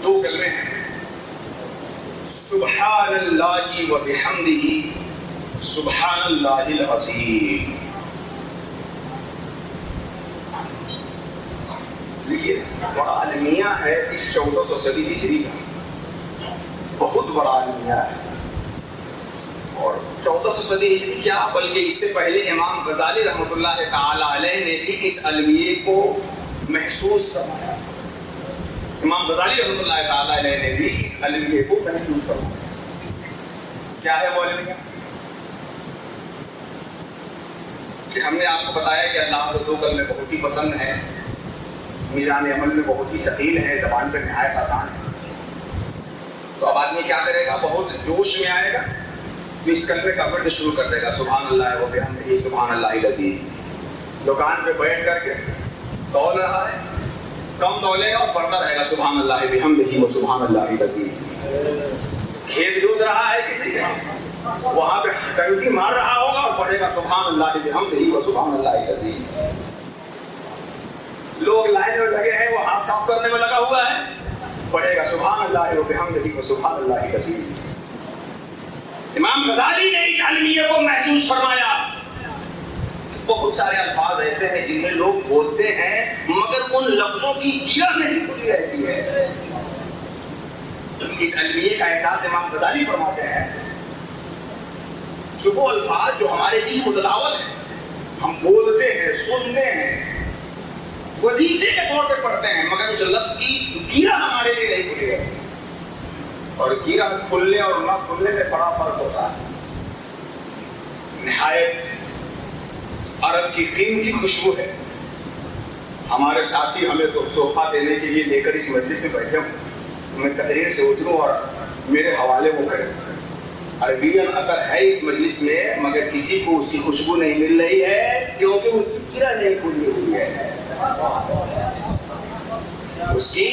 دو کلمے ہیں، سبحان اللہ و بحمدہ سبحان اللہ العظیم. دیکھیے بڑا المیہ ہے اس 1400 صدی ہجری کا، بہت بڑا المیہ ہے. اور 1400 صدی ہجری کیا بلکہ اس سے پہلے امام غزالی رحمۃ اللہ تعالی علیہ نے بھی اس المیے کو محسوس فرمایا. امام غزالی رحمۃ اللہ تعالی علیہ نے بھی اس المیے کو محسوس فرمایا. کیا ہے وہ المیہ؟ کہ ہم نے آپ کو بتایا کہ اللہ کو دو کلمے بہت ہی پسند ہیں، میزان عمل میں بہت ہی ثقیل ہے، زبان پہ نہایت آسان ہے. تو اب آدمی کیا کرے گا؟ بہت جوش میں آئے گا تو اس کلمے کا ورد شروع کر دے گا، سبحان اللہ و بحمدہ سبحان اللہ العظیم. دکان پہ بیٹھ کر کے تول رہا ہے، کم تولے گا اور پڑھتا رہے گا سبحان اللہ بحمدہ و سبحان اللہ العظیم. کھیت جوت رہا ہے کسی کا، وہاں پہ ٹنکی مار رہا ہوگا اور پڑھے گا سبحان اللہ بحمدہ و سبحان اللہ العظیم. لوگ لائن میں لگے ہیں، وہ ہاتھ صاف کرنے میں لگا ہوا ہے، پڑھے گا سبحان اللہ و بحمدہ و سبحان اللہ العظیم. امام غزالی نے اس المیہ کو محسوس فرمایا. بہت سارے الفاظ ایسے ہیں جنہیں لوگ بولتے ہیں مگر ان لفظوں کی گرہ نہیں کھلی رہتی ہے. اس المیہ کا احساس امام غزالی فرماتے ہیں کہ وہ الفاظ جو ہمارے بیچ متداول ہیں، ہم بولتے ہیں، سنتے ہیں، وظیفے کے طور پہ پڑھتے ہیں، مگر اس لفظ کی گرہ ہمارے لیے نہیں کھلی رہتی. اور گرہ کھلنے اور نہ کھلنے میں بڑا فرق ہوتا ہے. نہایت عرب کی قیمتی خوشبو ہے. ہمارے ساتھی ہمیں تو تحفہ دینے کے لیے لے کر اس مجلس میں بیٹھے ہوں، میں تقریر سے اتروں اور میرے حوالے وہ کریں. عربین عطر ہے اس مجلس میں، مگر کسی کو اس کی خوشبو نہیں مل رہی ہے کیونکہ اس کی گرہ نہیں کھلی ہوئی ہے. اس کی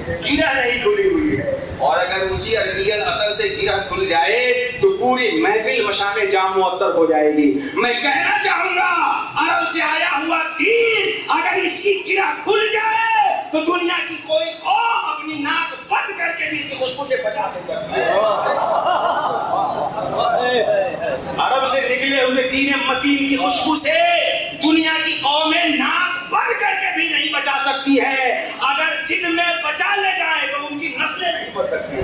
گرہ نہیں کھلی ہوئی ہے. اور اگر اسی عربین عطر سے گرہ کھل جائے تو پوری محفل مشام جام معطر ہو جائے گی. میں کہنا چاہوں گا عرب سے آیا ہوا دین اگر اس کی گرہ کھل جائے تو دنیا کی کوئی قوم اپنی ناک بند کر کے بھی اس کی خوشبو سے بچا نہیں سکتی. عرب سے نکلے ہوئے دین متین کی خوشبو سے دنیا کی قومیں ناک بند کر کے بھی نہیں بچا سکتی ہے. اگر ضد میں بچا لے جائے تو ان کی نسلیں نہیں بچ سکتی.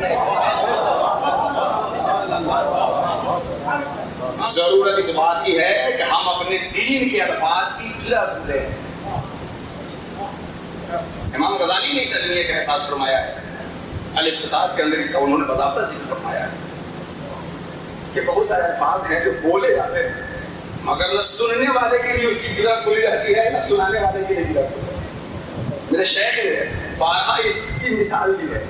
ضرورت اس بات کی ہے کہ ہم اپنے دین کے الفاظ کی گرہ کھولیں. امام غزالی نے اس المیہ کا احساس فرمایا ہے. الاختصاص کے اندر اس کا انہوں نے باضابطہ ذکر فرمایا ہے کہ بہت سارے الفاظ ہیں جو بولے جاتے ہیں مگر نہ سننے والے کے لیے اس کی گرہ کھلی رہتی ہے، نہ سنانے والے کے لیے گرہ کھلی. میرے شیخ نے بارہا اس کی مثال دی ہے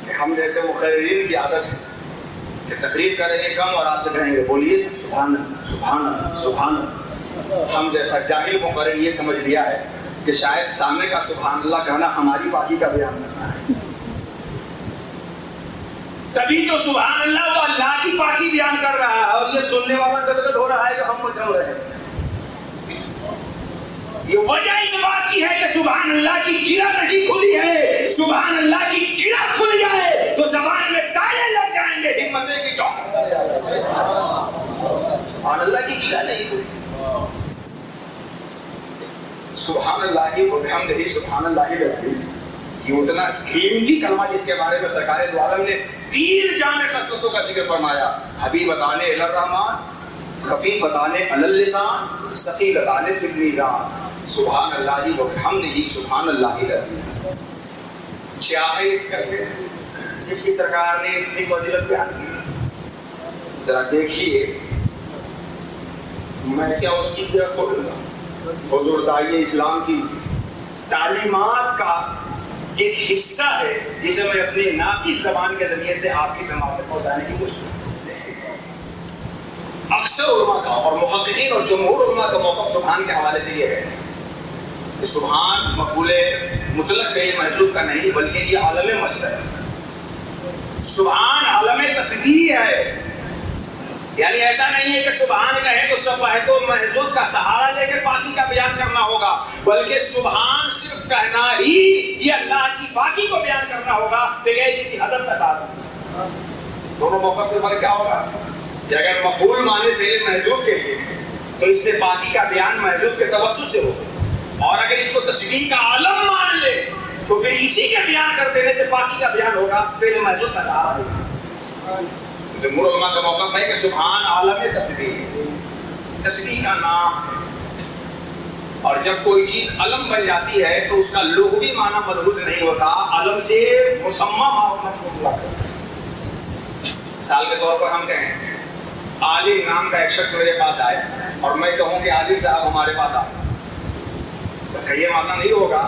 کہ ہم جیسے مقررین کی عادت ہے کہ تقریر کریں گے کم اور آپ سے کہیں گے بولیے سبحان اللہ سبحان اللہ سبحان اللہ. ہم جیسا جاہل مقرر یہ سمجھ لیا ہے کہ شاید سامنے کا سبحان اللہ کہنا ہماری پاکی کا بیان کرنا ہے، تبھی تو سبحان اللہ وہ اللہ کی پاکی بیان کر رہا ہے اور یہ سننے والا گدگد ہو رہا ہے کہ ہم مچل رہے ہیں. یہ وجہ اس بات کی ہے کہ سبحان اللہ کی گرہ نہیں کھلی ہے. سبحان اللہ کی گرہ کھل جائے تو زبان میں تالے لگ جائیں گے، ہمتیں کی چوک. سبحان اللہ کی گرہ نہیں کھلی. سبحان اللہ و بحمدہ سبحان اللہ العظیم یہ اتنا قیمتی کلمہ جس کے بارے میں سرکار دو عالم نے 3 جامع خصلتوں کا ذکر فرمایا. حبیبتان الی الرحمن، خفیفتان علی اللسان، ثقیلتان فی المیزان. سبحان اللہ و بحمدہ سبحان اللہ العظیم. کیا ہے اس کلمے جس کی سرکار نے اتنی فضیلت بیان کی؟ ذرا دیکھیے. میں کیا اس کی گرہ کھولوں گا؟ حضور داعی اسلام کی تعلیمات کا ایک حصہ ہے جسے میں اپنی ناقص زبان کے ذریعے سے آپ کی سماعت تک پہنچانے کی کوشش کرتا ہوں. اکثر علماء کا اور محققین اور جمہور علماء کا موقف سبحان کے حوالے سے یہ ہے کہ سبحان مفعول مطلق فعل محذوف کا نہیں بلکہ یہ عالم مصدر ہے. سبحان عالم تسبیح ہے. یعنی ایسا نہیں ہے کہ سبحان کہے تو سب واحد و محضوظ کا سہارا لے کر پاکی کا بیان کرنا ہوگا، بلکہ سبحان صرف کہنا ہی یہ اللہ کی پاکی کو بیان کرنا ہوگا بغیر کسی حذف کا ساتھ۔ دونوں موقع پر فرق کیا ہوگا کہ اگر مفعول مانے فعل محذوف کے لیے تو اس میں پاکی کا بیان محذوف کے توسط سے ہوگا، اور اگر اس کو تشبیہ کا عالم مان لے تو پھر اسی کے بیان کر دینے سے پاکی کا بیان ہوگا، فعل محذوف کا سہارا ہوگا۔ جمہور علماء کا موقف ہے کہ سبحان عالم تسبیح، تسبیح کا نام ہے، اور جب کوئی چیز علم بن جاتی ہے تو اس کا لغوی معنی ملحوظ نہیں ہوتا، علم سے مسمى مقصود ہوا کرتا ہے۔ مثال کے طور پر ہم کہیں عالم نام کا ایک شخص میرے پاس آئے اور میں کہوں کہ عالم صاحب ہمارے پاس آئے، اس کا یہ معنی نہیں ہوگا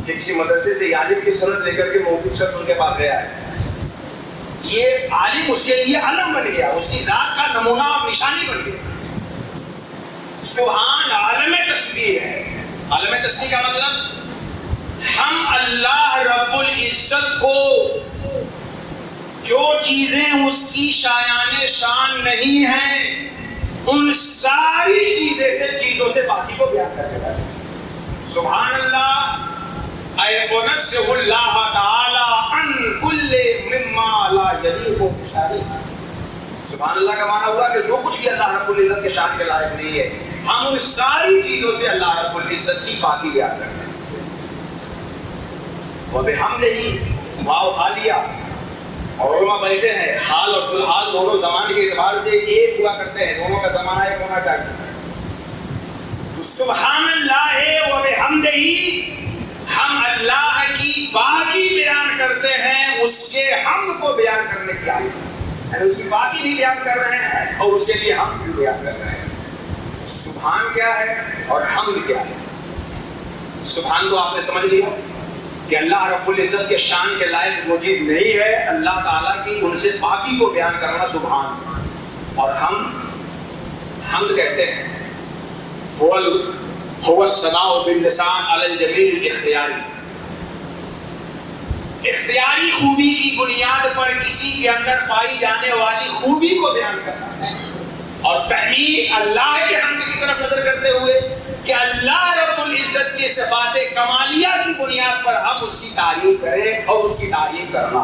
کہ کسی مدرسے سے عالم کی سند لے کر کے موجود شخص ان کے پاس گیا ہے، یہ عالم اس کے لیے علم بن گیا، اس کی ذات کا نمونہ اور نشانی بن گیا۔ سبحان عالم تسبیح ہے۔ عالم تسبیح کا مطلب ہم اللہ رب العزت کو جو چیزیں اس کی شایان شان نہیں ہیں ان ساری چیزوں سے باقی کو بیان کرتے ہیں۔ سبحان اللہ اے ونزہ اللہ تعالی عن کل مما لا یلیق بشانہ۔ سبحان اللہ کا معنی ہوا کہ جو کچھ بھی اللہ رب العزت کے شان کے لائق نہیں ہے ہم ان ساری چیزوں سے اللہ رب العزت کی پاکی بیان کرتے ہیں۔ وبحمدہ واو حالیہ، اور علماء بیٹھے ہیں حال اور فی-الحال دونوں زمان کے اعتبار سے ایک ہوا کرتے ہیں، دونوں کا زمانہ ایک ہونا چاہیے۔ سبحان اللہ وبحمدہ ہم اللہ کی باقی بیان کرتے ہیں، اس کے حمد کو بیان کرنے کی آیت، یعنی اس کی باقی بھی بیان کر رہے ہیں اور اس کے لیے حمد بھی بیان کر رہے ہیں۔ سبحان کیا ہے اور حمد کیا ہے؟ سبحان تو آپ نے سمجھ لیا کہ اللہ رب العزت کے شان کے لائق وہ چیز نہیں ہے، اللہ تعالیٰ کی ان سے باقی کو بیان کرنا سبحان۔ اور حمد کہتے ہیں هو الثناء باللسان علی الجمیل الاختیاری، اختیاری خوبی کی بنیاد پر کسی کے اندر پائی جانے والی خوبی کو بیان کرنا، اور تحمید اللہ کے حمد کی طرف نظر کرتے ہوئے کہ اللہ رب العزت کی صفات کمالیہ کی بنیاد پر ہم اس کی تعریف کریں اور اس کی تعریف کرنا۔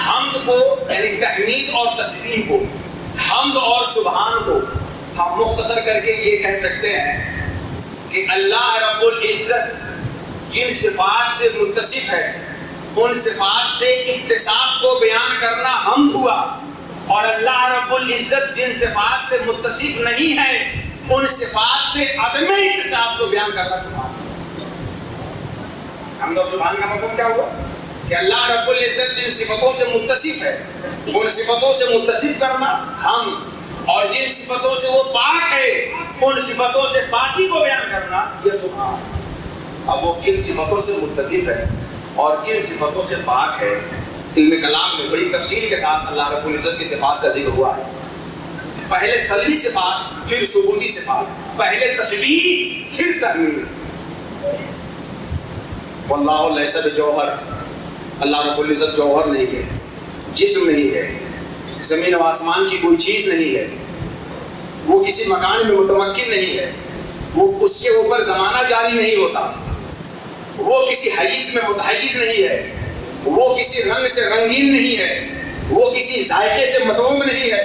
حمد کو یعنی تحمید اور تسبیح کو، حمد اور سبحان کو ہم مختصر کر کے یہ کہہ سکتے ہیں کہ اللہ رب العزت جن صفات سے متصف ہے ان صفات سے اتصاف کو بیان کرنا حمد ہوا، اور اللہ رب العزت جن صفات سے متصف نہیں ہے ان صفات سے عدم اتصاف کو بیان کرنا سبحان۔ حمد اور سبحان کا مطلب کیا ہوا کہ اللہ رب العزت جن صفتوں سے متصف ہے ان صفتوں سے متصف کرنا حمد، اور جن صفتوں سے وہ پاک ہے ان صفتوں سے پاکی کو بیان کرنا یہ سبحان۔ اب وہ کن صفتوں سے متصف ہے اور کن صفتوں سے پاک ہے، علم کلام میں بڑی تفصیل کے ساتھ اللہ رب العزت کی صفات کا ذکر ہوا ہے۔ پہلے سلبی صفات پھر ثبوتی صفات، پہلے تسبیح پھر تحمید۔ واللہ لیس بجوہر، اللہ رب العزت جوہر نہیں ہے، جسم نہیں ہے، زمین و آسمان کی کوئی چیز نہیں ہے، وہ کسی مکان میں متمکن نہیں ہے، وہ اس کے اوپر زمانہ جاری نہیں ہوتا، وہ کسی حیز میں متحیز نہیں ہے، وہ کسی رنگ سے رنگین نہیں ہے، وہ کسی ذائقے سے مدعوم نہیں ہے۔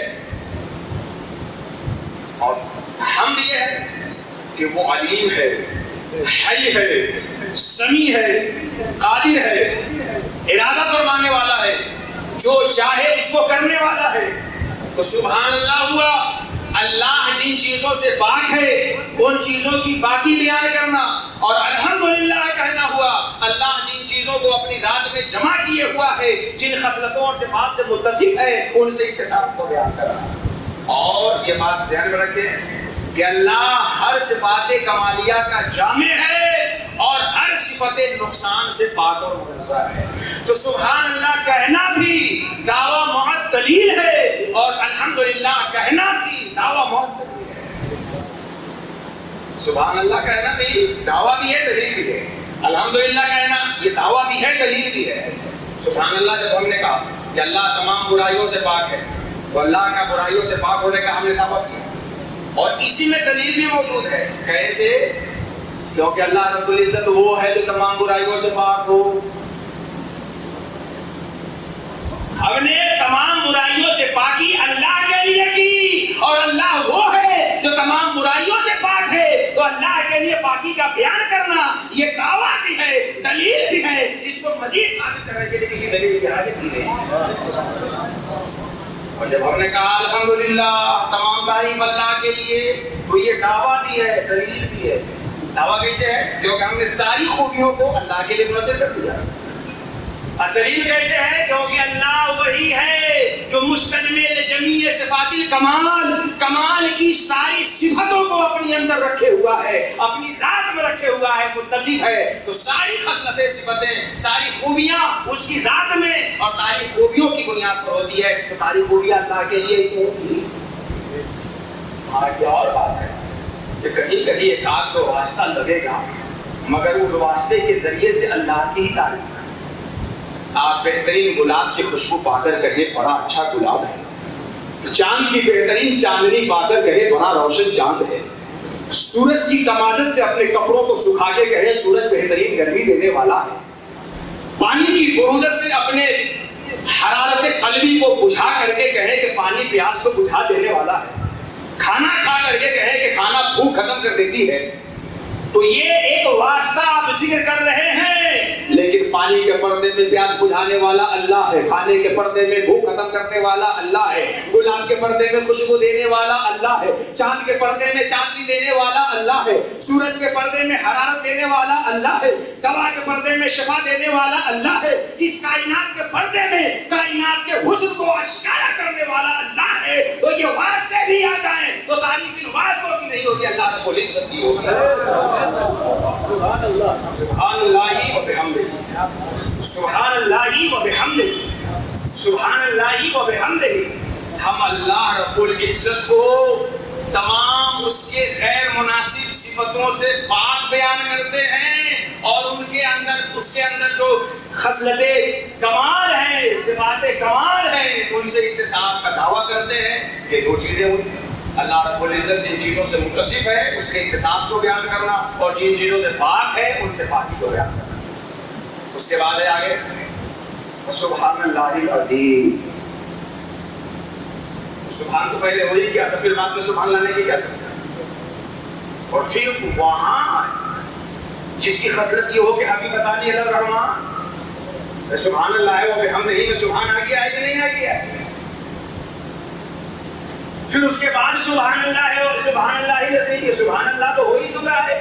اور حمد یہ ہے کہ وہ علیم ہے، حی ہے، سمیع ہے، قادر ہے، ارادہ فرمانے والا ہے، جو چاہے اس کو کرنے والا ہے۔ تو سبحان اللہ ہوا اللہ جن چیزوں سے پاک ہے ان چیزوں کی باقی بیان کرنا، اور الحمدللہ کہنا ہوا اللہ جن چیزوں کو اپنی ذات میں جمع کیے ہوا ہے، جن خصلتوں اور صفات سے متصف ہے ان سے اتصاف کو بیان کرنا۔ اور یہ بات ذہن میں رکھیں کہ اللہ ہر صفات کمالیہ کا جامع ہے اور ہر صفت نقصان سے پاک اور منزہ ہے۔ تو سبحان اللہ کہنا بھی دعویٰ معد دلیل ہے، اور الحمدللہ کہنا بھی دعویٰ معد دلیل ہے۔ سبحان اللہ کہنا بھی دعویٰ بھی ہے، دلیل بھی ہے۔ الحمدللہ کہنا یہ دعویٰ بھی ہے، دلیل بھی ہے۔ سبحان اللہ جب ہم نے کہا کہ اللہ تمام برائیوں سے پاک ہے، تو اللہ کا برائیوں سے پاک ہونے کا ہم نے دعویٰ کیا، اور اسی میں دلیل بھی موجود ہے. کیسے؟ کیونکہ اللہ رب العزت وہ ہے جو تمام برائیوں سے پاک ہو. ہم نے تمام برائیوں سے پاکی اللہ کے لیے کی، اور اللہ وہ ہے جو تمام برائیوں سے پاک ہے. تو اللہ کے لیے پاکی کا بیان کرنا یہ دعویٰ بھی ہے، دلیل بھی ہے. اس کو مزید ثابت کرنے کے لیے کسی دلیل کی حاجت نہیں ہے. اور جب ہم نے کہا الحمدللہ تمام تعریف اللہ کے لیے، تو یہ دعویٰ بھی ہے، دلیل بھی ہے. دعویٰ کیسے ہے؟ کیونکہ ہم نے ساری خوبیوں کو اللہ کے لیے منحصر کر دیا. دلیل کیسے ہے؟ کیونکہ اللہ وہی ہے جو مستلزم جمیع صفات الکمال، کمال کی ساری صفتوں کو اپنے اندر رکھے ہوا ہے، اپنی ذات میں رکھے ہوا ہے، متصف ہے. تو ساری خصلتیں، صفتیں، ساری خوبیاں اس کی ذات میں اور ساری خوبیوں کی بنیاد پر ہوتی ہے. تو ساری خوبیاں اللہ کے لیے ہی ہوتی ہے. یہ اور بات ہے کہ کہیں کہیں ایک آدھ کو واسطہ لگے گا، مگر اس واسطے کے ذریعے سے اللہ کی ہی تعریف ہے. آپ بہترین گلاب کی خوشبو پا کر کہیں بڑا اچھا گلاب ہے، چاند کی بہترین چاندنی پا کر کہیں بڑا روشن چاند ہے، سورج کی کماجت سے اپنے کپڑوں کو سکھا کے کہیں سورج بہترین گرمی دینے والا ہے، پانی کی برودت سے اپنے حرارت قلبی کو بجھا کر کے کہیں کہ پانی پیاس کو بجھا دینے والا ہے، کھانا کھا کر کے کہیں کہ کھانا بھوک ختم کر دیتی ہے. تو یہ ایک واسطہ آپ ذکر کر رہے ہیں، لیکن پانی کے پردے میں پیاس بجھانے والا اللہ ہے، کھانے کے پردے میں بھوک ختم کرنے والا اللہ ہے، گلاب کے پردے میں خوشبو دینے والا اللہ ہے، چاند کے پردے میں چاندنی دینے والا اللہ ہے، سورج کے پردے میں حرارت دینے والا اللہ ہے، دوا کے پردے میں شفا دینے والا اللہ ہے، اس کائنات کے پردے میں کائنات کے حسن کو اشکارا کرنے والا اللہ ہے. تو یہ واسطے بھی آ جائیں تو تعریف ان واسطوں کی نہیں ہوگی، اللہ رب العزت کی ہوگی. سبحان اللہ و بحمدہ، سبحان اللہ و بحمدہ، سبحان اللہ و بحمدہ. ہم اللہ رب العزت کو تمام اس کے غیر مناسب صفتوں سے پاک بیان کرتے ہیں، اور ان کے اندر اس کے اندر جو خصلتیں کمال ہیں، صفات کمال ہیں، ان سے اتصاف کا دعویٰ کرتے ہیں. یہ دو چیزیں ہوئی. اللہ رب العزت جن چیزوں سے متصف ہے اس کے اتصاف کو بیان کرنا، اور جن چیزوں سے پاک ہے ان سے پاکی کو بیان کرنا. اس کے بعد ہے آگے سبحان اللہ العظیم. سبحان تو پہلے وہی کیا تھا، پھر بعد میں سبحان لانے کی کیا تھا. اور پھر وہاں جس کی خصلت یہ ہو کہ حبیب بتانی الرحمن، سبحان اللہ ہے وہ ہم نہیں میں سبحان آ گیا ہے کہ نہیں آ گیا ہے. پھر اس کے بعد سبحان اللہ ہے اور سبحان اللہ ہی، سبحان اللہ تو ہو ہی چکا ہے.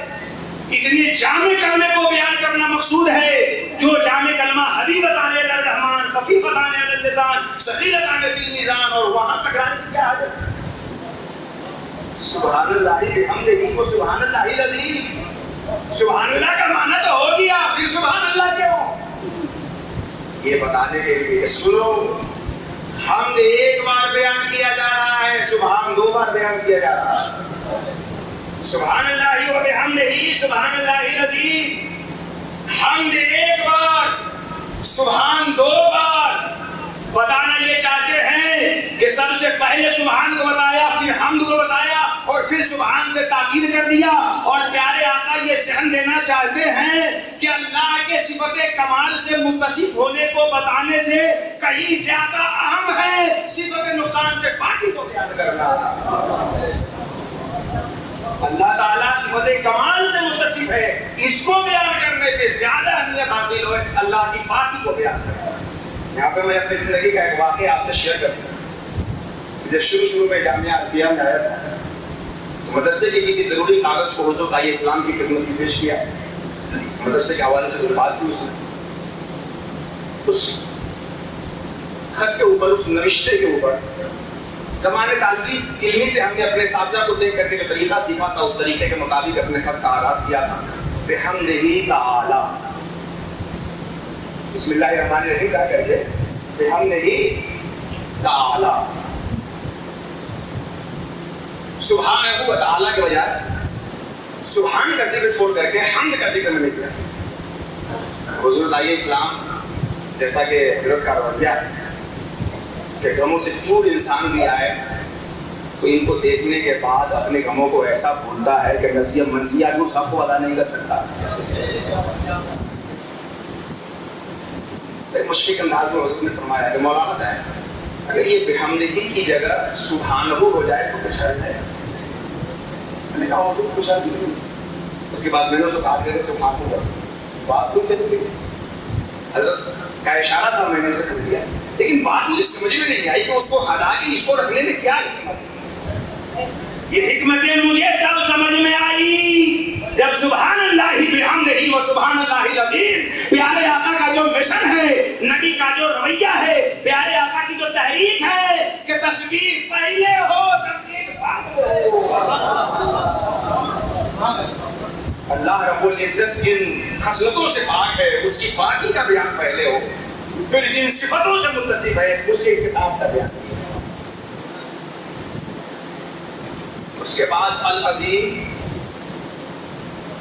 اتنی جامع کلمے کو بیان کرنا مقصود ہے، جو جامع کلمہ حبیبتان الرحمن، خفیفتان علی اللسان، ثقیلتان فی المیزان، اور وہاں تک لانے کی کیا حاجت ہے. سبحان اللہ بحمدہ و سبحان اللہ العظیم. سبحان اللہ کا معنی تو ہو گیا، پھر سبحان اللہ کیوں؟ یہ بتانے کے لیے سنو، حمد ایک بار بیان کیا جا رہا ہے، سبحان دو بار بیان کیا جا رہا ہے. سبحان اللہ و بحمدہ سبحان اللہ العظیم. حمد ایک بار، سبحان دو بار. بتانا یہ چاہتے ہیں کہ سب سے پہلے سبحان کو بتایا، پھر حمد کو بتایا، اور پھر سبحان سے تاکید کر دیا. اور پیارے آقا یہ ذہن دینا چاہتے ہیں کہ اللہ کے صفت کمال سے متصف ہونے کو بتانے سے کہیں زیادہ اہم ہے صفت نقصان سے پاکی کو بیان کرنا. اللہ تعالیٰ صفت کمال سے متصف ہے، اس کو بیان کرنے پہ زیادہ اہمیت حاصل ہوئے اللہ کی پاکی کو بیان کرنا. یہاں پہ میں اپنی زندگی کا ایک واقعہ آپ سے شیئر کرتا ہوں. جب شروع میں جامعہ الفیہ میں آیا تھا تو مدرسے کے کسی ضروری کاغذ کو حضور تعالیٰ اسلام کی خدمت میں پیش کیا. مدرسے کے حوالے سے کچھ بات تھی، اس نے اس خط کے اوپر، اس نوشتے کے اوپر زمانے طالبی علمی سے ہم نے اپنے اساتذہ کو دیکھ کر کے جو طریقہ سیکھا تھا اس طریقے کے مطابق اپنے خط کا آغاز کیا تھا. بحمدہ تعالی، بسم اللہ الرحمن الرحیم کہا کر کے بحمدہ تعالی. سبحانہ و تعالی کے بجائے سبحان کا ذکر چھوڑ کر کے حمد کا ذکر میں نے کیا. حضور تعالیٰ اسلام جیسا کہ حضرت کا رویہ ہے کہ غموں سے چور انسان بھی آئے تو ان کو دیکھنے کے بعد اپنے غموں کو ایسا بھولتا ہے کہ نصیحت منصیات کو سب کو ادا نہیں کر سکتا. مشفق انداز میں حضرت نے فرمایا کہ مولانا صاحب اگر یہ بحمدہی کی جگہ سبحانہ ہو جائے تو کچھ حرج ہے. میں نے کہا وہ کچھ حرج نہیں. اس کے بعد میں نے اس کو کہا کہ سبحانہ ہو بات تو چل گئی. حضرت کا اشارہ تھا, میں نے اسے کر دیا, لیکن بات مجھے سمجھ میں نہیں آئی کہ اس کو ہٹا کے اس کو رکھنے میں کیا حکمت. یہ حکمتیں مجھے تب سمجھ میں آئی جب سبحان اللہ بحمدہ و سبحان اللہ العظیم پیارے آقا کا جو مشن ہے, نبی کا جو رویہ ہے, پیارے آقا کی جو تحریک ہے کہ تسبیح پہلے ہو تحمید بعد ہو. اللہ رب العزت جن خصلتوں سے پاک ہے اس کی پاکی کا بیان پہلے ہو, پھر جن صفتوں سے متصف ہے اس کے اتصاف کا بیان. اس کے بعد العظیم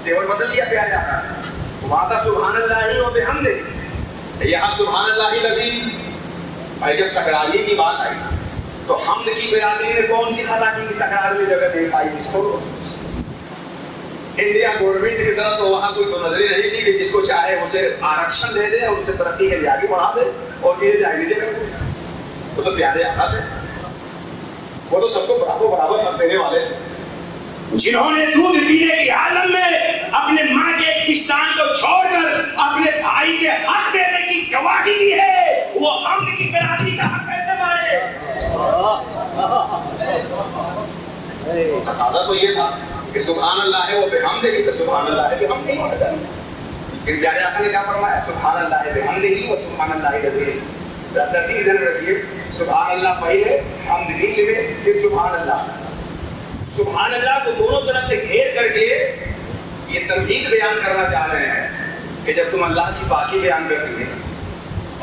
تیور بدل دیا پیارے آقا. وہاں تھا سبحان اللہ و بحمدہ, یہاں سبحان اللہ العظیم. بھائی جب تکراری کی بات آئی تو حمد کی برادری نے کون سی خطا کی تکرار میں جگہ دے پائی اس کو. انڈیا گورنمنٹ کی طرح تو وہاں کوئی تو نظری نہیں تھی کہ جس کو چاہے اسے آرکشن دے دے اور اسے ترقی کے لیے آگے بڑھا دے اور یہ جائے نیچے کر دے. وہ تو پیارے آقا تھے, وہ تو سب کو برابر مت دینے والے تھے, جنہوں نے دودھ پینے کے عالم میں اپنے ماں کے پستان کو چھوڑ کر اپنے بھائی کے حق دینے کی گواہی دی ہے. وہ حمد کی برادری کا حق کیسے مارے؟ تقاضا تو یہ تھا کہ سبحان اللہ ہے وہ بحمدہ ہی, تو سبحان اللہ ہے بحمدہ ہی ہونا چاہیے. پھر پیارے آقا نے کیا فرمایا؟ سبحان اللہ ہے بحمدہ ہی و سبحان اللہ العظیم. ترتیب ذہن رکھیے, سبحان اللہ پہلے, حمد نیچے میں, پھر سبحان اللہ. سبحان اللہ کو دونوں طرف سے گھیر کر کے یہ تمہید بیان کرنا چاہ رہے ہیں کہ جب تم اللہ کی پاکی بیان کر دیے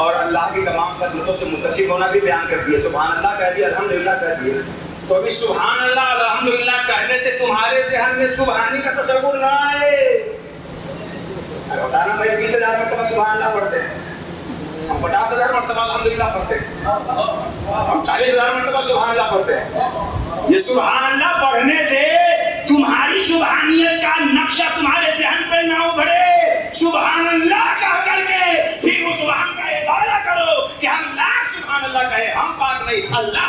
اور اللہ کی تمام خصلتوں سے متصف ہونا بھی بیان کر دیے, سبحان اللہ کہہ دیے, الحمدللہ کہہ دیے, تو ابھی سبحان اللہ الحمدللہ کہنے سے تمہارے ذہن میں سبحانی کا تصور نہ آئے. بتانا بھائی 20,000 مرتبہ سبحان اللہ پڑھتے ہیں, ہم 50,000 مرتبہ الحمدللہ پڑھتے ہیں, ہم 40,000 مرتبہ سبحان اللہ پڑھتے ہیں. یہ سبحان اللہ پڑھنے سے تمہاری سبحانیت کا نقشہ تمہارے ذہن پہ نہ ابھرے. سبحان اللہ کہہ کر کے پھر اس سبحان کا اظہار کرو کہ ہم لاکھ سبحان اللہ کہے, ہم پاک نہیں, اللہ.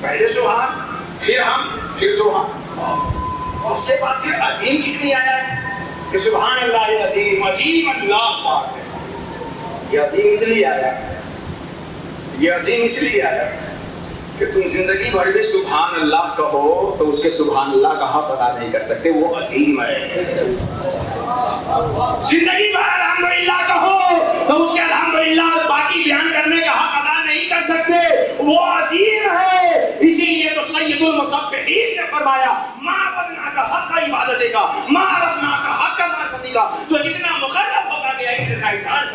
پہلے سبحان, پھر ہم, پھر سبحان. اس کے بعد پھر عظیم کس لیے آیا ہے کہ سبحان اللہ العظیم, عظیم اللہ پاک ہے. یہ عظیم اس لیے آیا, یہ عظیم اس لیے آیا کہ تم زندگی بھر میں سبحان اللہ کہو تو اس کے سبحان اللہ کا حق ادا نہیں کر سکتے, وہ عظیم ہے. زندگی بھر الحمدللہ کہو تو اس کے الحمدللہ باقی بیان کرنے کا حق ادا نہیں کر سکتے, وہ عظیم ہے. اسی لیے تو سید المصفحین نے فرمایا ما بدنا کا حق عبادت کا, ما رفنا کا حق معرفتی کا. تو جتنا مقرب ہوگا گیا اتنا احسان,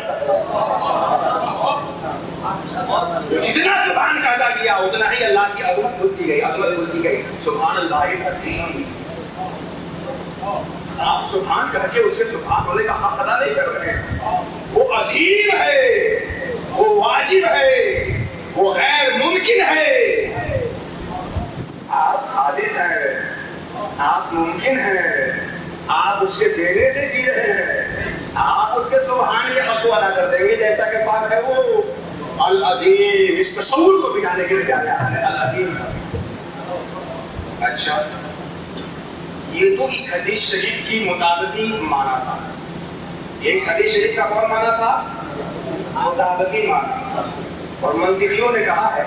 جتنا سبحان کا ادا کیا اتنا ہی اللہ کی عظمت بھولتی گئی, عظمت بھولتی گئی. سبحان اللہ العظیم. آپ سبحان کر کے اس کے سبحان ہونے کا حق ادا نہیں کر رہے ہیں. وہ عظیم ہے, وہ واجب ہے, وہ غیر ممکن ہے. آپ حادث ہیں, آپ ممکن ہیں, آپ اس کے دینے سے جی رہے ہیں, آپ اس کے سبحان کے حق کو ادا کر دیں گے جیسا کہ پاک ہے وہ العظیم. اس تصور کو بٹھانے کے لیے کیا گیا ہے العظیم. اچھا, یہ تو اس حدیث شریف کی مطابقی معنی تھا. یہ اس حدیث شریف کا کون معنی تھا؟ مطابقی معنی. اور منطقیوں نے کہا ہے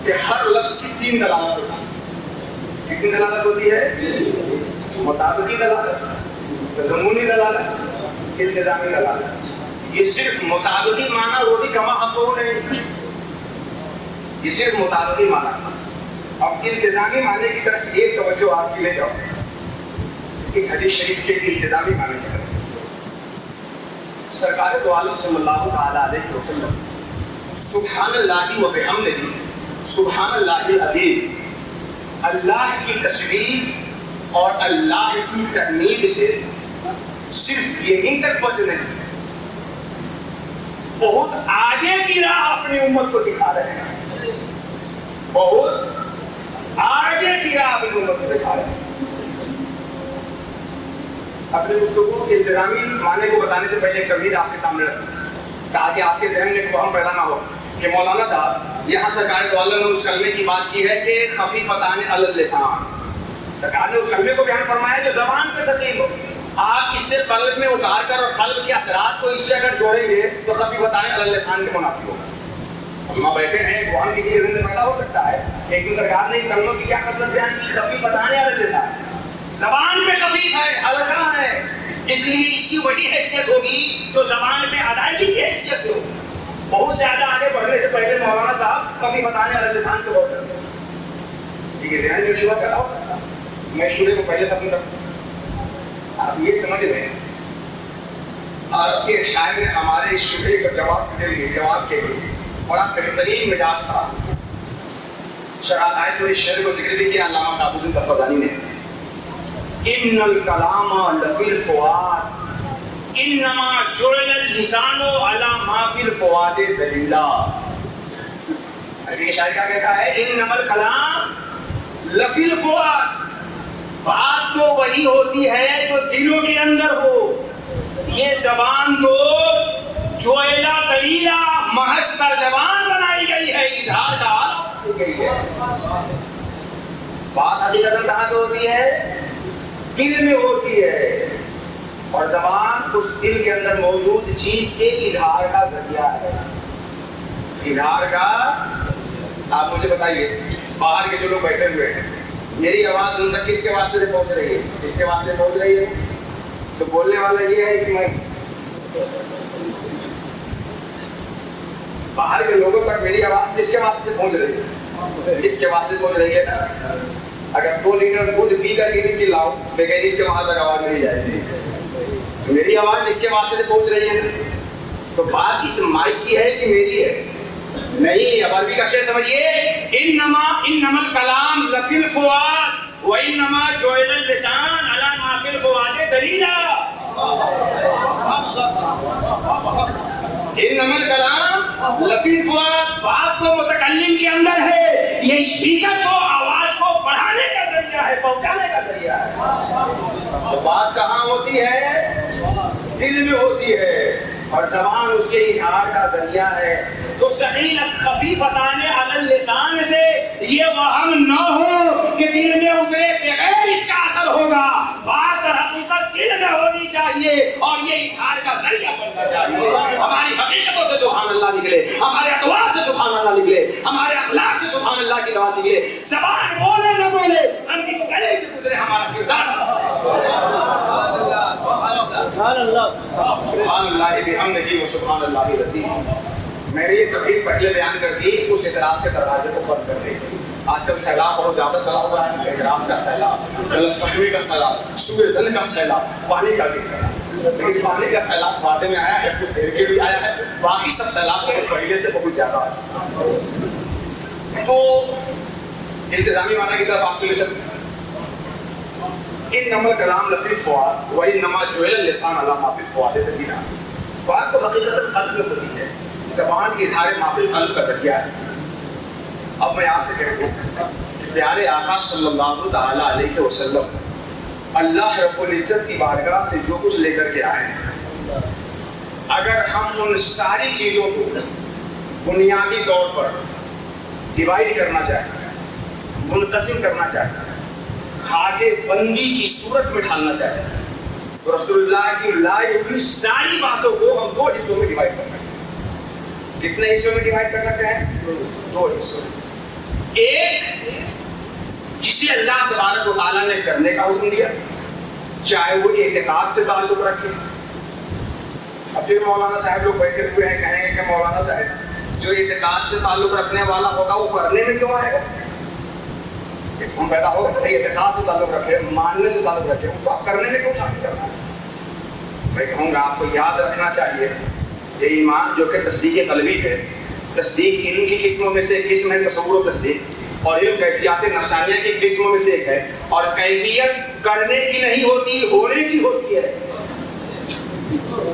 کہ ہر لفظ کی 3 دلالت ہوتی ہے. کتنی دلالت ہوتی ہے؟ مطابقی دلالت, تضمنی دلالت, التزامی دلالت. یہ صرف مطابقی معنی وہ بھی کما حق ہو نہیں, یہ صرف مطابقی معنی. اب التزامی معنی کی طرف ایک توجہ آپ کی لے جاؤ, اس حدیث شریف کے التزامی معنی کی طرف. سرکار دو عالم صلی اللہ تعالیٰ علیہ وسلم سبحان اللہ و بحمدہ, سبحان اللہ العظیم, اللہ کی تسبیح اور اللہ کی تحمید سے صرف یہیں تک بس نہیں، بہت آگے کی راہ اپنی امت کو دکھا رہے ہیں، بہت آگے کی راہ اپنی امت کو دکھا رہے ہیں۔ اپنے گفتگو کے انتظامی معنی کو بتانے سے پہلے ایک تمہید آپ کے سامنے رکھوں تاکہ آپ کے ذہن میں ایک وہم پیدا نہ ہو کہ مولانا صاحب یہاں سرکار دو عالم نے اس کلمے کی بات کی ہے کہ خفیفتان علی اللسان، سرکار نے اس کلمے کو بیان فرمایا جو زبان پہ ثقیل ہو۔ آپ اس سے قلب میں اتار کر اور قلب کے اثرات کو اس سے اگر جوڑیں گے تو خفیفتان علی اللسان کے منافی ہوگا۔ ہم بیٹھے ہیں، وہاں کسی کے ذہن میں پیدا ہو سکتا ہے کہ اس میں سرکار نے ان کلموں کی کیا خصلت بیان کی؟ خفیفتان علی اللسان، زبان پہ خفیف ہے، ہلکا ہے، اس لیے اس کی وہی حیثیت ہوگی جو زبان میں ادائیگی کی حیثیت سے ہوگی۔ بہت زیادہ آگے بڑھنے سے پہلے مولانا صاحب خفیفتان علی اللسان کو غور کرتے ہیں۔ اسی کے ذہن میں شبہ پیدا ہو سکتا ہے، میں شبے کو پہلے ختم کروں۔ آپ یہ سمجھ رہے ہیں عرب کے شاعر نے ہمارے اس شبے کا جواب کے لیے بڑا بہترین مجاز تھا۔ شرح آیت اور اس شعر کو ذکر بھی کیا علامہ صاحب الدین تفضانی نے، ان الکلام لفی الفؤاد انما جعل اللسان علی ما فی الفؤاد دلیلا۔ عربی کے شاعر کیا کہتا ہے؟ انما الکلام لفی الفؤاد، بات تو وہی ہوتی ہے جو دلوں کے اندر ہو، یہ زبان تو جعل دلیلا محض ترجمان بنائی گئی ہے، اظہار کا آلہ کی گئی ہے۔ بات حقیقت کہاں پہ ہوتی ہے؟ دل میں ہوتی ہے، اور زبان اس دل کے اندر موجود چیز کے اظہار کا ذریعہ ہے۔ اظہار کا، آپ مجھے بتائیے باہر کے جو لوگ بیٹھے ہوئے ہیں، میری آواز ان تک کس کے واسطے سے پہنچ رہی ہے؟ کس کے واسطے پہنچ رہی ہے؟ تو بولنے والا یہ ہے کہ میں باہر کے لوگوں تک میری آواز کس کے واسطے سے پہنچ رہی ہے؟ اس کے واسطے پہنچ رہی ہے نا۔ اگر 2 لیٹر دودھ پی کر کے نہیں چلاؤ لیکن اس کے وہاں تک آواز نہیں جائے گی، میری آواز اس کے واسطے سے پہنچ رہی ہے نا۔ تو بات اس مائک کی ہے کہ میری ہے؟ نہیں۔ اب عربی کا شعر سمجھیے، انما الکلام لفی الفؤاد وانما جعل اللسان علی ما فی الفؤاد دلیلا۔ انما الکلام لفی الفؤاد، بات تو متکلم کے اندر ہے، یہ اسپیکر تو آواز کو بڑھانے کا ذریعہ ہے، پہنچانے کا ذریعہ ہے۔ تو بات کہاں ہوتی ہے؟ دل میں ہوتی ہے، اور زبان اس کے اظہار کا ذریعہ ہے۔ تو ثقیلۃ خفیفتان علی اللسان سے یہ وہم نہ ہو کہ دل میں اترے بغیر اس کا اثر ہوگا۔ بات اور حقیقت دل میں ہونی چاہیے اور یہ اظہار کا ذریعہ بننا چاہیے۔ ہماری حقیقتوں سے سبحان اللہ نکلے، ہمارے اقوال سے سبحان اللہ نکلے، ہمارے اخلاق سے سبحان اللہ کی بات نکلے۔ زبان بولے نہ بولے، ہم کس طرح سے گزرے، ہمارا کردار سبحان اللہ بحمدہ و سبحان اللہ العظیم۔ میں نے یہ تقریر پہلے بیان کر دی، اس اعتراض کے دروازے کو بند کر دے۔ آج کل سیلاب بہت زیادہ چلا ہوا ہے، اعتراض کا سیلاب، غلط فہمی کا سیلاب، سوء ظن کا سیلاب، پانی کا بھی سیلاب۔ لیکن پانی کا سیلاب بعد میں آیا ہے، کچھ دیر کے لیے آیا ہے، باقی سب سیلاب بہت پہلے سے بہت زیادہ آ چکا ہے۔ تو انتظامی معنی کی طرف آپ کے لیے چلتے ہیں۔ انما الکلام لفی الفؤاد وانما جعل اللسان علی ما فی الفؤاد دلیلا۔ بات تو حقیقت قلب میں ہوتی ہے، زبان اظہار ما فی القلب کا ذریعہ ہے۔ اب میں آپ سے کہوں کہ پیارے آقا صلی اللہ تعالی علیہ وسلم اللہ رب العزت کی بارگاہ سے جو کچھ لے کر کے آئے ہیں، اگر ہم ان ساری چیزوں کو بنیادی طور پر ڈیوائڈ کرنا چاہیں، منقسم کرنا چاہیں، خاکے بندی کی صورت میں ڈھالنا چاہیں، تو رسول اللہ کی لائے ہوئی ساری باتوں کو ہم 2 حصوں میں ڈیوائڈ کر سکتے ہیں۔ کتنے حصوں میں ڈیوائڈ کر سکتے ہیں؟ 2 حصوں میں۔ ایک جسے اللہ تبارک و تعالیٰ نے کرنے کا حکم دیا، چاہے وہ اعتقاد سے تعلق رکھے۔ اب پھر مولانا صاحب لوگ بیٹھے ہوئے ہیں، کہیں گے کہ مولانا صاحب جو اعتقاد سے تعلق رکھنے والا ہوگا وہ کرنے میں کیوں آئے گا؟ ہم پیدا ہو گئے اعتقاد سے تعلق رکھے، ماننے سے تعلق رکھے، اس کو آپ کرنے میں کیوں شامل کرنا ہے؟ میں کہوں گا آپ کو یاد رکھنا چاہیے یہ ایمان جو کہ تصدیق قلبی ہے، تصدیق علم کی قسموں میں سے ایک قسم ہے تصور و تصدیق، اور علم کیفیات نفسانیہ کی قسموں میں سے ایک ہے، اور کیفیت کرنے کی نہیں ہوتی، ہونے کی ہوتی ہے۔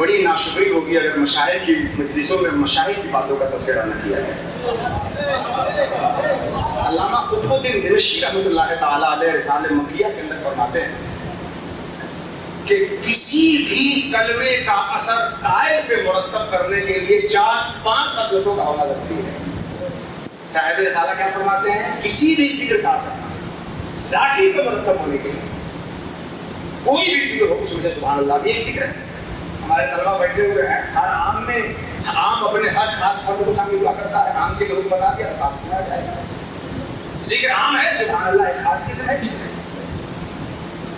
بڑی ناشکری ہوگی اگر مشاہد کی مجلسوں میں مشاہد کی باتوں کا تذکرہ نہ کیا جائے۔ علامہ قطب الدین دمشقی رحمۃ اللہ تعالیٰ علیہ رسالہ مکیہ کے اندر فرماتے ہیں کہ کسی بھی کلمے کا اثر قائل پہ مرتب کرنے کے لیے 4-5 خصلتوں کا ہونا ضروری ہے۔ صاحب رسالہ کیا فرماتے ہیں؟ کسی بھی ذکر کا اثر ذاکر پہ مرتب ہونے کے لیے، کوئی بھی ذکر ہو اس میں سے سبحان اللہ بھی ایک ذکر ہے۔ ہمارے طلبہ بیٹھے ہوئے ہیں، ہر عام میں عام اپنے ہر خاص فرد کو شامل ہوا کرتا ہے، عام کے لوگ بتا دیا خاص سنا جائے گا۔ ذکر عام ہے، سبحان اللہ ایک خاص قسم ہے۔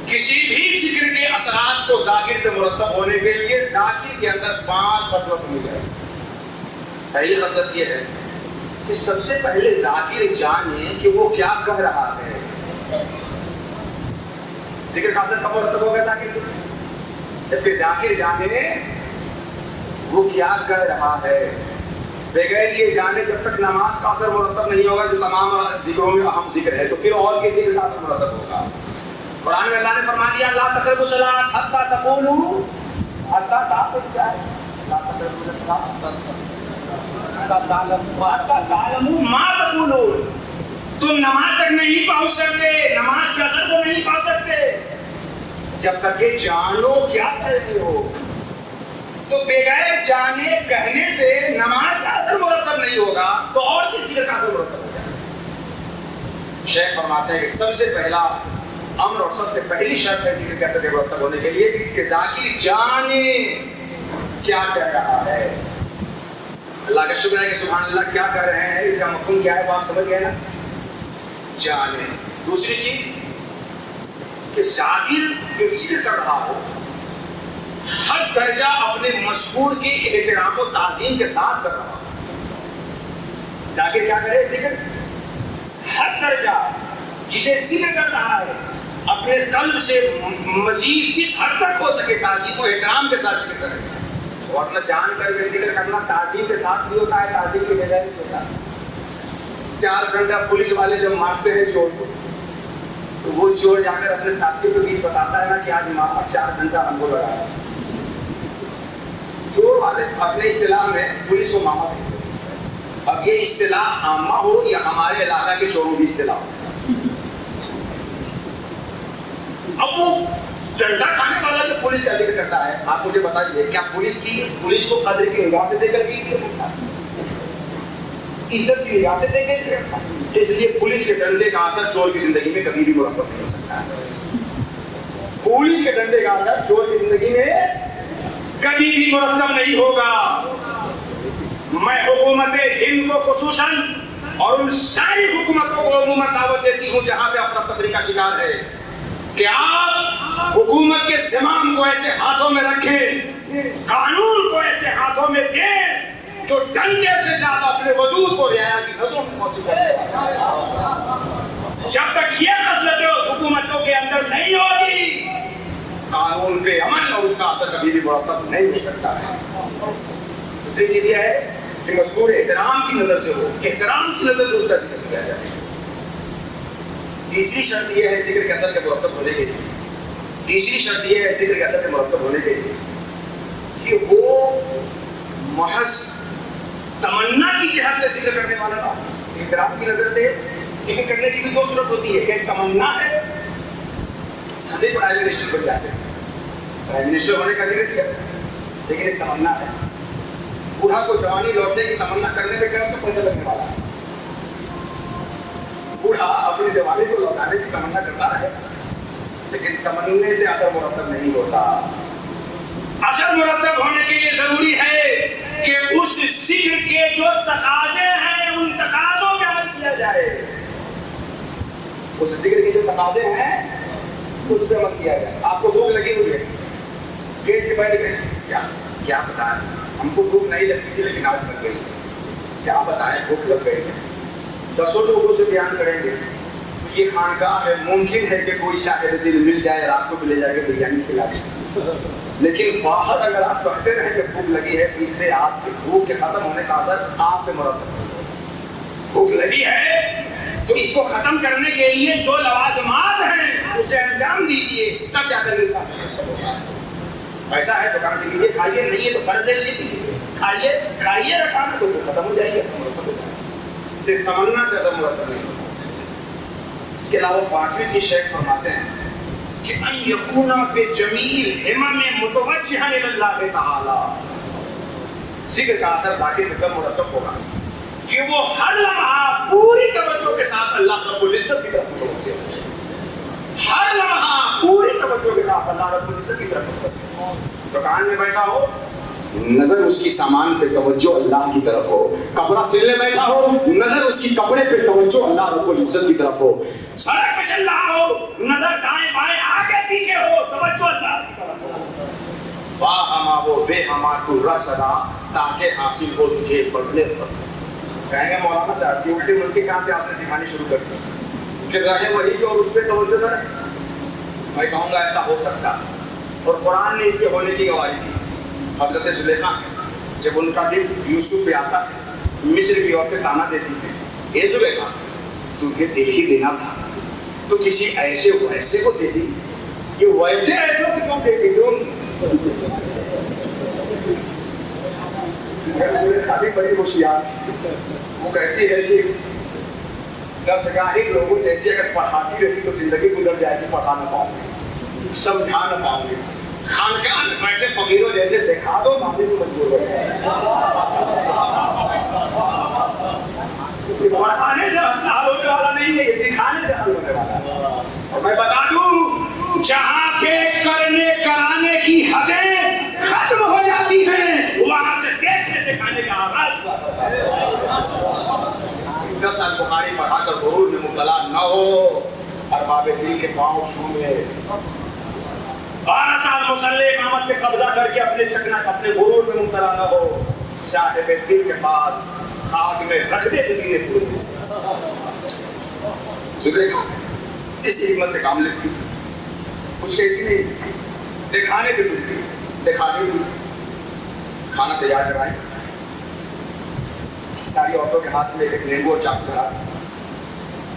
کسی بھی ذکر کے اثرات کو ذاکر پہ مرتب ہونے کے لیے ذاکر کے اندر 5 خصلت ہونی چاہیے۔ پہلی خصلت یہ ہے کہ سب سے پہلے ذاکر جانے کہ وہ کیا کہہ رہا ہے۔ ذکر کا اثر کب مرتب ہوگا ذاکر پہ؟ جبکہ ذاکر جانے وہ کیا کہہ رہا ہے۔ بغیر یہ جانے جب تک نماز کا اثر مرتب نہیں ہوگا جو تمام ذکروں میں اہم ذکر ہے، تو پھر اور کے ذکر کا اثر مرتب ہوگا۔ قرآن میں اللہ نے فرما دیا لا تقربوا الصلاۃ حتى تقولوا حتى تعلموا ما تقولون، تم نماز تک نہیں پہنچ سکتے، نماز کا اثر تو نہیں پا سکتے جب تک کہ جانو کیا کہتے ہو۔ تو بغیر جانے کہنے سے نماز کا اثر مرتب نہیں ہوگا تو اور کسی کا اثر مرتب ہوگا۔ شیخ فرماتے ہیں کہ سب سے پہلا امر اور سب سے پہلی شرط ہے ذکر کے اثر مرتب ہونے کے لیے کہ ذاکر جانے کیا کہہ رہا ہے۔ اللہ کا شکر ہے کہ سبحان اللہ کیا کہہ رہے ہیں، اس کا مفہوم کیا ہے وہ آپ سمجھ گئے نا، جانے۔ دوسری چیز کہ ذاکر جو ذکر کر رہا ہو ہر درجہ اپنے مذکور کی احترام و تعظیم کے ساتھ کر رہا ہو۔ ذاکر کیا کرے؟ ذکر ہر درجہ جسے ذکر کر رہا ہے اپنے قلب سے مزید جس حد تک ہو سکے تعظیم و احترام کے ساتھ ذکر کرے۔ ورنہ جان کر کے ذکر کرنا تعظیم کے ساتھ بھی ہوتا ہے، تعظیم کے بجائے بھی ہوتا ہے۔ 4 گھنٹہ پولیس والے جب مارتے ہیں چور کو تو وہ چور جا کر اپنے ساتھیوں کے بیچ بتاتا ہے نا کہ آج 4 گھنٹہ ہم کو لگا ہے۔ چور والے اپنے اصطلاح میں پولیس کو ماما کہتے ہیں۔ اب یہ اصطلاح عامہ ہو یا ہمارے علاقہ کے چوروں کی اصطلاح ہو، اب وہ ڈنڈا کھانے والا جو پولیس کا ذکر کرتا ہے، آپ مجھے بتا دیجیے کیا پولیس کو قدر کی نگاہ سے دے کر کے عزت کی نگاہ سے دے کے؟ اس لیے پولیس کے ڈنڈے کا اثر چور کی زندگی میں کبھی بھی مرتب نہیں ہو سکتا ہے۔ پولیس کے ڈنڈے کا اثر چور کی زندگی میں کبھی بھی مرتب نہیں ہوگا۔ میں حکومت ہند کو خصوصاً اور ان ساری حکومتوں کو عموماً دعوت دیتی ہوں جہاں پہ افراتفری کا شکار ہے کہ آپ حکومت کے زمام کو ایسے ہاتھوں میں رکھیں، قانون کو ایسے ہاتھوں میں دیں جو ڈنڈے سے زیادہ اپنے وجود کو رعایا کی نظروں میں موجود ہے۔ جب تک یہ خصلتیں حکومتوں کے اندر نہیں ہوگی قانون پہ عمل اور اس کا اثر کبھی بھی مرتب نہیں ہو سکتا ہے۔ دوسری چیز یہ ہے کہ مذکور احترام کی نظر سے ہو، احترام کی نظر سے اس کا ذکر کیا جائے۔ تیسری شرط یہ ہے ذکر کے اثر کے مرتب ہونے کے لیے، تیسری شرط یہ ہے ذکر کے اثر کے مرتب ہونے کے لیے کہ وہ محض تمنا کی جہت سے ذکر کرنے والا نہ ہو۔ احترام کی نظر سے ذکر کرنے کی بھی 2 صورت ہوتی ہے، ایک تمنا ہے، ہم بھی پرائم منسٹر بن جاتے ہیں، پرائم منسٹر ہونے کا ذکر کیا، لیکن ایک تمنا ہے۔ بوڑھا کو جوانی لوٹنے کی تمنا کرنے میں کیا پیسہ لگنے والا ہے؟ بوڑھا اپنی جوانی کو لوٹانے کی تمنا کرتا رہے لیکن تمنے سے اثر مرتب نہیں ہوتا۔ اثر مرتب ہونے کے لیے ضروری ہے کہ اس ذکر کے جو تقاضے ہیں ان تقاضوں پہ عمل کیا جائے، اس ذکر کے جو تقاضے ہیں اس پہ عمل کیا جائے۔ آپ کو بھوک لگی ہوئی ہے، گیٹ کے بیٹھ گئے، کیا بتائیں ہم کو بھوک نہیں لگتی تھی لیکن آج لگ گئی، کیا بتائیں بھوک لگ گئی ہے۔ 10 لوگوں سے بیان کریں گے یہ خانقاہ ہے، ممکن ہے کہ کوئی شاہد دل مل جائے رات کو بھی لے جائے گا بریانی کھلا دے، لیکن باہر اگر آپ کہتے رہیں کہ بھوک لگی ہے تو اس سے آپ کی بھوک کے ختم ہونے کا اثر آپ پہ مرتب ہے۔ بھوک لگی ہے تو اس کو ختم کرنے کے لیے جو لوازمات ہیں اسے انجام دیجیے، تب جا کر پیسہ ہے دکان سے لیجیے کھائیے, نہیں ہے تو قرض لے لیجیے کسی سے, کھائیے کھائیے رکھا نا تو ختم ہو جائے گی, صرف تمنا سے ختم مرتب نہیں ہوتا. اس کے علاوہ پانچویں چیز شیخ فرماتے ہیں کہ ان یکون بجمیل ہمم متوجہا الی اللہ تعالی, ذکر کا اثر ذاکر میں کم مرتب ہوگا کہ وہ ہر لمحہ پوری توجہ کے ساتھ اللہ رب العزت کی طرف متوجہ ہے, ہر لمحہ پوری توجہ کے ساتھ اللہ رب العزت کی طرف متوجہ ہو. دکان میں بیٹھا ہو نظر اس کی سامان پہ توجہ اللہ کی طرف ہو, کپڑا سلنے بیٹھا ہو نظر اس کی کپڑے پہ توجہ اللہ رب العزت کی طرف ہو, سڑک پہ چل رہا ہو نظر دائیں بائیں آگے پیچھے ہو توجہ اللہ کی طرف ہو. واہ ہما وہ بے ہما تو رہ صدا تاکہ حاصل ہو تجھے فضل پر. کہیں گے مولانا صاحب کی الٹی ملٹی کہاں سے آپ نے سکھانی شروع کر دی کہ رہے وہی کہ اور اس پہ توجہ نہ رہے. میں کہوں گا ایسا ہو سکتا اور قرآن نے اس کے ہونے کی گواہی دی. حضرت زلیخا جب ان کا دل یوسف پہ آتا ہے مصر کی عورتیں تانا دیتی ہیں, اے زلیخا تجھے دل ہی دینا تھا تو کسی ایسے ویسے کو دے دی, یہ ویسے ایسے کو کیوں دے دی؟ زلیخا بھی بڑی ہوشیار تھی, وہ کہتی ہے کہ درس گاہی لوگوں جیسے اگر پڑھاتی رہی تو زندگی گزر جائے گی, پڑھا نہ پاؤں گی, سمجھا نہ پاؤں گی. خانقاہ میں بیٹھے فقیروں جیسے دکھا دو مانگنے کو مجبور ہو جائے. پڑھانے سے حل ہونے والا نہیں ہے, یہ دکھانے سے حل ہونے والا ہے. اور میں بتا دوں جہاں پہ کرنے کرانے کی حدیں ختم ہو جاتی ہیں وہاں سے دیکھنے دکھانے کا آغاز ہوا ہوتا ہے. 10 سال بخاری پڑھا کر غرور میں مبتلا نہ ہو, ارباب دل کے پاؤں چھوئے. 12 سال مصلی امامت پہ قبضہ کر کے اپنے چکنا اپنے غرور میں مبتلا نہ ہو, صاحب دل کے پاس خاک میں رکھ دے زندگی پوری. زلیخا اس حکمت سے کام لیتی, کچھ کہتی نہیں, دکھانے پہ ڈوبتی, دکھانے بھی. کھانا تیار کرائیں, ساری عورتوں کے ہاتھ میں ایک نیمبو اور چاقو دھرا,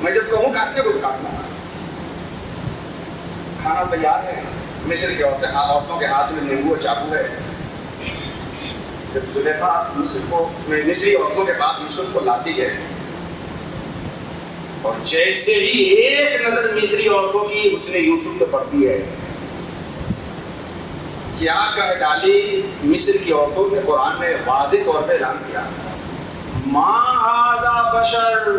میں جب کہوں کاٹنے کو کاٹنا. کھانا تیار ہے, مصر کی عورتوں کے ہاتھ میں نیمبو اور چاقو ہے. جب زلیخا مصری عورتوں کے پاس یوسف کو لاتی ہے اور جیسے ہی ایک نظر مصری عورتوں کی اس نے یوسف پہ پڑتی ہے, کیا کہہ ڈالی مصر کی عورتوں نے؟ قرآن نے واضح طور پہ اعلان کیا ما ھذا بشر,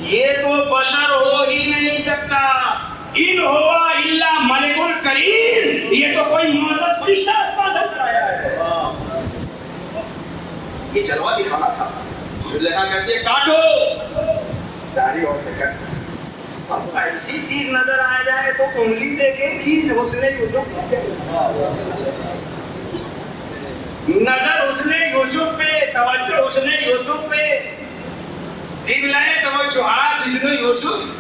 یہ تو بشر ہو ہی نہیں سکتا, ان ہوا الا ملک کریم, یہ تو کوئی معزز فرشتہ آسمان سے آیا ہے. یہ جلوہ دکھانا تھا. زلیخا کہتی ہے کاٹو, ساری عورتیں کہتی ہیں اب ایسی چیز نظر آ جائے تو انگلی دیکھے کہ حسن یوسف نظر حسن یوسف پہ, توجہ حسن یوسف پہ, قبلہ توجہات حسن یوسف.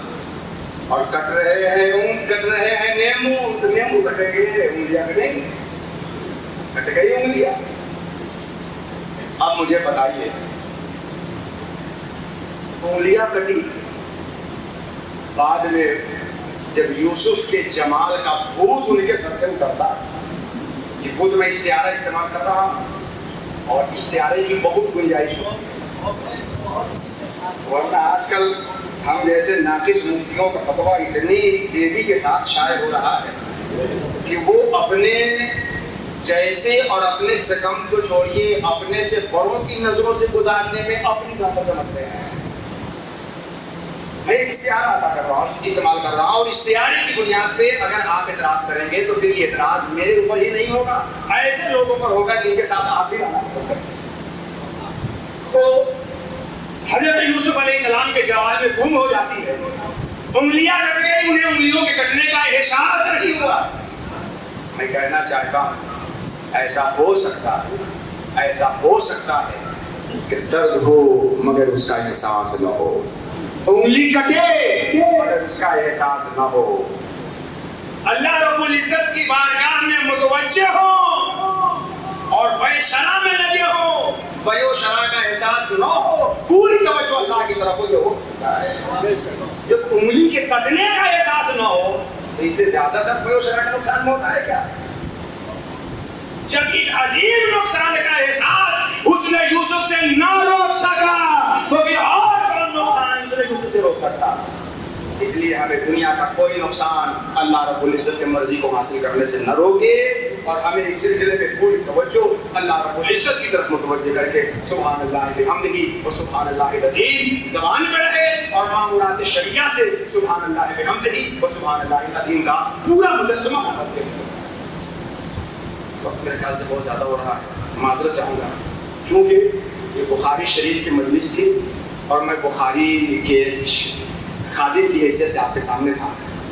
اور کٹ رہے ہیں نیمو کٹے گئے, انگلیاں کٹیں گی, کٹ گئی انگلیاں. اب مجھے بتائیے انگلیاں کٹی, بعد میں جب یوسف کے جمال کا بھوت ان کے سر سے اترتا, یہ بھوت میں اشتہارہ استعمال کر رہا ہوں اور اشتہارے کی بہت گنجائش ہو, ورنہ آج کل ہم جیسے ناقص مفتیوں کا فتویٰ اتنی تیزی کے ساتھ شائع ہو رہا ہے کہ وہ اپنے جیسے اور اپنے سے کم تو چھوڑیے اپنے سے بڑوں کی نظروں سے گزارنے میں اپنی طاقت سمجھتے ہیں. میں ایک اشتہار عطا کر رہا ہوں, استعمال کر رہا ہوں, اور اشتہارے کی بنیاد پہ اگر آپ اعتراض کریں گے تو پھر یہ اعتراض میرے اوپر ہی نہیں ہوگا, ایسے لوگوں پر ہوگا جن کے ساتھ آپ بھی رہنا پسند کریں. تو حضرت یوسف علیہ السلام کے جوال میں گم ہو جاتی ہے, انگلیاں کٹ گئی, انہیں انگلیوں کے کٹنے کا احساس نہیں ہوا. میں کہنا چاہتا ہوں ایسا ہو سکتا ہے کہ درد ہو مگر اس کا احساس نہ ہو, انگلی کٹے مگر اس کا احساس نہ ہو. اللہ رب العزت کی بارگاہ میں متوجہ ہو اور بے شرع میں لگے ہو, بے شرع کا احساس نہ ہو, پوری توجہ اللہ کی طرف ہو سکتا ہے. جب انگلی کے کٹنے کا احساس نہ ہو تو اس سے زیادہ تر بے شرع کا نقصان ہوتا ہے کیا؟ جب اس عظیم نقصان کا احساس اس نے یوسف سے نہ روک سکا تو پھر اور کون نقصان اس نے یوسف سے روک سکتا؟ اس لیے ہمیں دنیا کا کوئی نقصان اللہ رب العزت کی مرضی کو حاصل کرنے سے نہ روکے، اور ہمیں اس سلسلے میں پوری توجہ اللہ رب العزت کی طرف متوجہ کر کے سبحان اللہ بحمدہ و سبحان اللہ العظیم زبان پہ رہے، اور مامورات شریعہ سے سبحان اللہ بحمدہ و سبحان اللہ العظیم کا پورا مجسمہ بناتے ہیں۔ وقت میرے خیال سے بہت زیادہ ہو رہا ہے، معذرت چاہوں گا، چونکہ یہ بخاری شریف کی مجلس تھی اور میں بخاری کے خادم کی حیثیت سے آپ کے سامنے تھا۔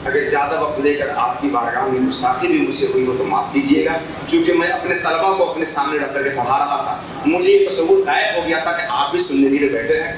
اگر زیادہ وقت لے کر آپ کی بارگاہ میں گستاخی بھی مجھ سے ہوئی ہو تو معاف کیجیے گا، کیونکہ میں اپنے طلبہ کو اپنے سامنے رکھ کر کے پڑھا رہا تھا، مجھے یہ تصور غائب ہو گیا تھا کہ آپ بھی سننے کے لیے بیٹھے ہیں۔